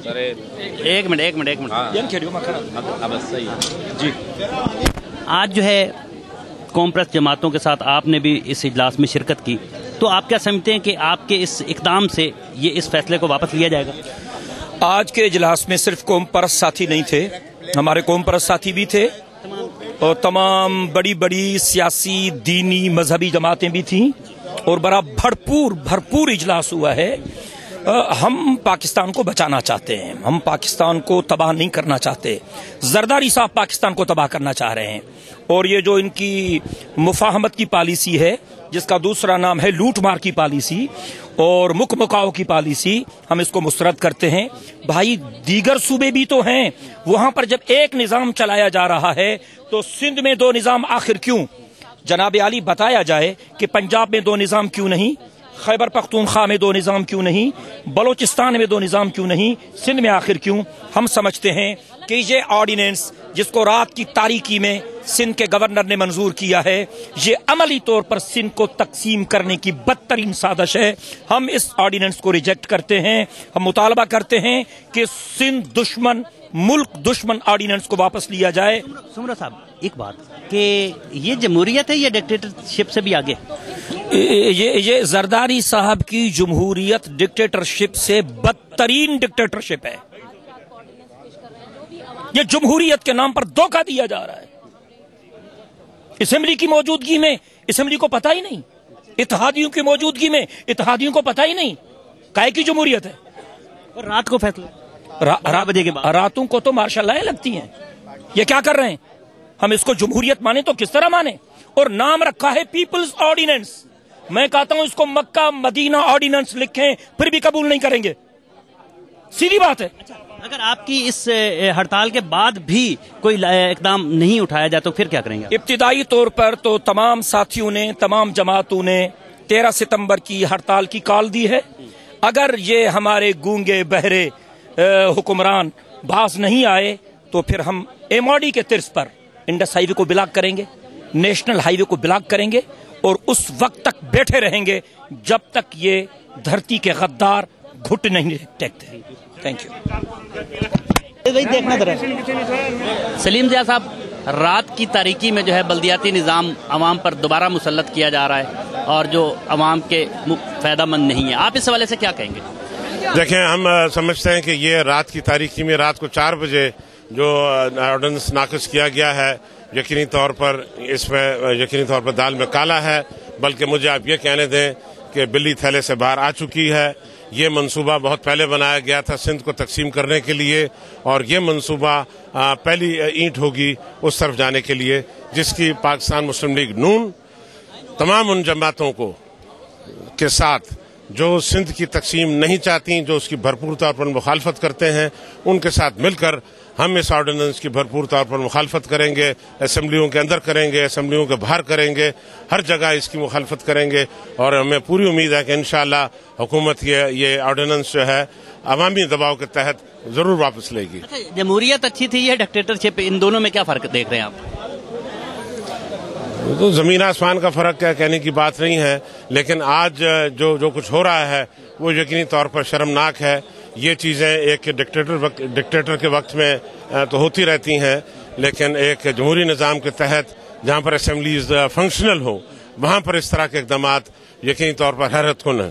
ایک منٹ جی آج جو ہے قوم پرست جماعتوں کے ساتھ آپ نے بھی اس اجلاس میں شرکت کی، تو آپ کیا سمجھتے ہیں کہ آپ کے اس اقدام سے یہ اس فیصلے کو واپس لیا جائے گا؟ آج کے اجلاس میں صرف قوم پرست ساتھی نہیں تھے، ہمارے قوم پرست ساتھی بھی تھے اور تمام بڑی بڑی سیاسی دینی مذہبی جماعتیں بھی تھیں اور بڑا بھرپور اجلاس ہوا ہے۔ ہم پاکستان کو بچانا چاہتے ہیں، ہم پاکستان کو تباہ نہیں کرنا چاہتے۔ زرداری صاحب پاکستان کو تباہ کرنا چاہ رہے ہیں اور یہ جو ان کی مفاہمت کی پالیسی ہے، جس کا دوسرا نام ہے لوٹ مار کی پالیسی اور مک مکاؤ کی پالیسی، ہم اس کو مسترد کرتے ہیں۔ بھائی دیگر صوبے بھی تو ہیں، وہاں پر جب ایک نظام چلایا جا رہا ہے تو سندھ میں دو نظام آخر کیوں؟ جناب عالی بتایا جائے کہ پنجاب میں دو نظام کیوں نہیں، خیبر پختونخوا میں دو نظام کیوں نہیں، بلوچستان میں دو نظام کیوں نہیں، سندھ میں آخر کیوں؟ ہم سمجھتے ہیں کہ یہ آرڈیننس جس کو رات کی تاریکی میں سندھ کے گورنر نے منظور کیا ہے، یہ عملی طور پر سندھ کو تقسیم کرنے کی بدترین سازش ہے۔ ہم اس آرڈیننس کو ریجیکٹ کرتے ہیں۔ ہم مطالبہ کرتے ہیں کہ سندھ دشمن ملک دشمن آرڈیننس کو واپس لیا جائے۔ سمرہ صاحب ایک بات کہ یہ جمہوریت ہے یا ڈکٹیٹرشپ سے بھی آگے؟ یہ زرداری صاحب کی جمہوریت ڈکٹیٹرشپ سے بدترین ڈکٹیٹرشپ ہے۔ یہ جمہوریت کے نام پر دھوکہ دیا جا رہا ہے۔ اسمبلی کی موجودگی میں اسمبلی کو پتہ ہی نہیں، اتحادیوں کی موجودگی میں اتحادیوں کو پتہ ہی نہیں، کائے کی جمہوریت ہے؟ اور رات کو فیصلہ بجے کے بعد، راتوں کو تو ماشاء اللہ لگتی ہیں۔ یہ کیا کر رہے ہیں؟ ہم اس کو جمہوریت مانیں تو کس طرح مانیں؟ اور نام رکھا ہے پیپلز آرڈیننس۔ میں کہتا ہوں اس کو مکہ مدینہ آرڈیننس لکھیں پھر بھی قبول نہیں کریں گے، سیدھی بات ہے۔ اگر آپ کی اس ہڑتال کے بعد بھی کوئی اقدام نہیں اٹھایا جائے تو پھر کیا کریں گے؟ ابتدائی طور پر تو تمام ساتھیوں نے، تمام جماعتوں نے 13 ستمبر کی ہڑتال کی کال دی ہے۔ اگر یہ ہمارے گونگے بہرے حکمران باز نہیں آئے تو پھر ہم ایم آر ڈی کے طرز پر انڈس ہائی وے کو بلاک کریں گے، نیشنل ہائی وے کو بلاک کریں گے اور اس وقت تک بیٹھے رہیں گے جب تک یہ دھرتی کے غدار گھٹ نہیں ٹیکتے۔ Thank you. سلیم ضیاء صاحب، رات کی تاریکی میں جو ہے بلدیاتی نظام عوام پر دوبارہ مسلط کیا جا رہا ہے اور جو عوام کے فائدہ مند نہیں ہے، آپ اس حوالے سے کیا کہیں گے؟ دیکھیں، ہم سمجھتے ہیں کہ یہ رات کی تاریکی میں رات کو 4 بجے جو آرڈیننس ناقص کیا گیا ہے، یقینی طور پر اس میں یقینی طور پر دال میں کالا ہے، بلکہ مجھے آپ یہ کہنے دیں کہ بلی تھیلے سے باہر آ چکی ہے۔ یہ منصوبہ بہت پہلے بنایا گیا تھا سندھ کو تقسیم کرنے کے لیے، اور یہ منصوبہ پہلی اینٹ ہوگی اس طرف جانے کے لیے جس کی پاکستان مسلم لیگ نون تمام ان جماعتوں کو کے ساتھ جو سندھ کی تقسیم نہیں چاہتی، جو اس کی بھرپور طور پر مخالفت کرتے ہیں، ان کے ساتھ مل کر ہم اس آرڈیننس کی بھرپور طور پر مخالفت کریں گے۔ اسمبلیوں کے اندر کریں گے، اسمبلیوں کے باہر کریں گے، ہر جگہ اس کی مخالفت کریں گے، اور ہمیں پوری امید ہے کہ انشاءاللہ حکومت یہ آرڈیننس جو ہے عوامی دباؤ کے تحت ضرور واپس لے گی۔ جمہوریت اچھی تھی یا ڈکٹیٹرشپ، ان دونوں میں کیا فرق دیکھ رہے ہیں آپ؟ تو زمین آسمان کا فرق ہے، کہنے کی بات نہیں ہے، لیکن آج جو کچھ ہو رہا ہے وہ یقینی طور پر شرمناک ہے۔ یہ چیزیں ایک ڈکٹیٹر کے وقت میں تو ہوتی رہتی ہیں، لیکن ایک جمہوری نظام کے تحت جہاں پر اسمبلیز فنکشنل ہو وہاں پر اس طرح کے اقدامات یقینی طور پر حیرت کن ہیں۔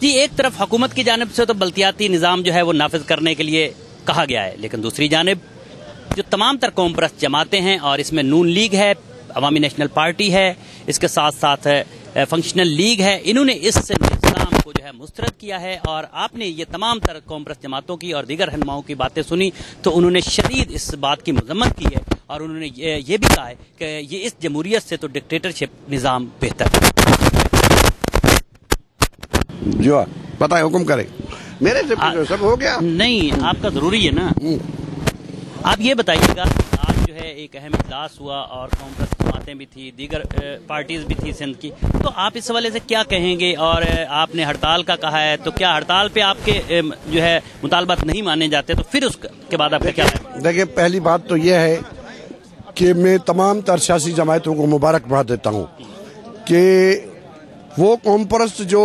جی، ایک طرف حکومت کی جانب سے تو بلدیاتی نظام جو ہے وہ نافذ کرنے کے لیے کہا گیا ہے، لیکن دوسری جانب جو تمام تر قوم پرست جماعتیں ہیں اور اس میں نون لیگ ہے، عوامی نیشنل پارٹی ہے، اس کے ساتھ ساتھ فنکشنل لیگ ہے، انہوں نے اس نظام کو جو ہے مسترد کیا ہے، اور آپ نے یہ تمام تر قوم پرست جماعتوں کی اور دیگر رہنماؤں کی باتیں سنی تو انہوں نے شدید اس بات کی مذمت کی ہے، اور انہوں نے یہ بھی کہا ہے کہ یہ اس جمہوریت سے تو ڈکٹیٹرشپ نظام بہتر ہے۔ جو پتہ ہے حکم کرے میرے سے سب ہو گیا نہیں، آپ کا ضروری ہے نا۔ آپ یہ بتائیے گا، آج جو ہے ایک اہم اجلاس ہوا اور قوم پرست جماعتیں بھی تھی، دیگر پارٹیز بھی تھی سندھ کی، تو آپ اس حوالے سے کیا کہیں گے؟ اور آپ نے ہڑتال کا کہا ہے، تو کیا ہڑتال پہ آپ کے جو ہے مطالبات نہیں مانے جاتے تو پھر اس کے بعد آپ کا کیا ہے؟ دیکھیں، پہلی بات تو یہ ہے کہ میں تمام تر سیاسی جماعتوں کو مبارکباد دیتا ہوں کہ وہ قوم پرست جو